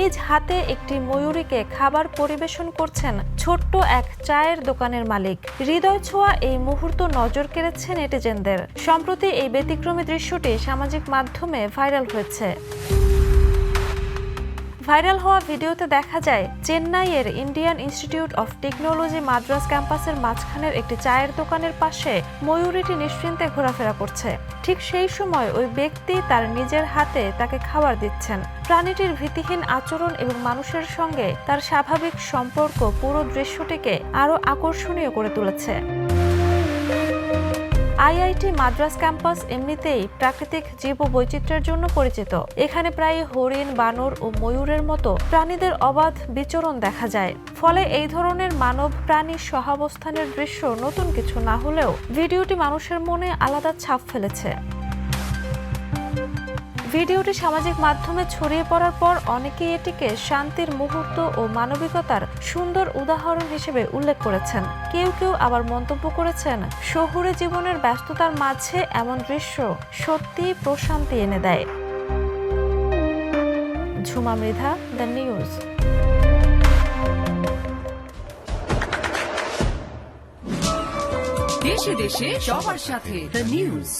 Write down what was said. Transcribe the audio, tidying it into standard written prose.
নিজ হাতে একটি ময়ূরীকে খাবার পরিবেশন করছেন ছোট্ট এক চায়ের দোকানের মালিক। হৃদয় ছোঁয়া এই মুহূর্ত নজর কেড়েছে নেটিজেনদের। সম্প্রতি এই ব্যতিক্রমী দৃশ্যটি সামাজিক মাধ্যমে ভাইরাল হয়েছে। ভাইরাল হওয়া ভিডিওতে দেখা যায় চেন্নাইয়ের Indian institute of technology Madras ক্যাম্পাসের মাঝখানের একটি চায়ের দোকানের পাশে ময়ূরীটি নিশ্চিন্তে ঘোরাফেরা করছে। ঠিক সেই সময় ওই ব্যক্তি তার নিজের হাতে তাকে খাবার দিচ্ছেন। প্রাণীটির ভীতিহীন আচরণ এবং মানুষের সঙ্গে তার স্বাভাবিক সম্পর্ক পুরো দৃশ্যটিকে আরও আকর্ষণীয় করে তুলেছে। আইআইটি মাদ্রাজ ক্যাম্পাস এমনিতেই প্রাকৃতিক জীববৈচিত্র্যের জন্য পরিচিত। এখানে প্রায় হরিণ, বানর ও ময়ূরের মতো প্রাণীদের অবাধ বিচরণ দেখা যায়। ফলে এই ধরনের মানব প্রাণীর সহাবস্থানের দৃশ্য নতুন কিছু না হলেও ভিডিওটি মানুষের মনে আলাদা ছাপ ফেলেছে। ভিডিওটি সামাজিক মাধ্যমে ছড়িয়ে পড়ার পর অনেকেই এটিকে শান্তির মুহূর্ত ও মানবিকতার সুন্দর উদাহরণ হিসেবে উল্লেখ করেছেন। কেউ কেউ আবার মন্তব্য করেছেন, শহুরে জীবনের ব্যস্ততার মাঝে এমন দৃশ্য সত্যিই প্রশান্তি এনে দেয়। Jhuma Mridha, the news. দেশে দেশে সবার সাথে দ্য নিউজ।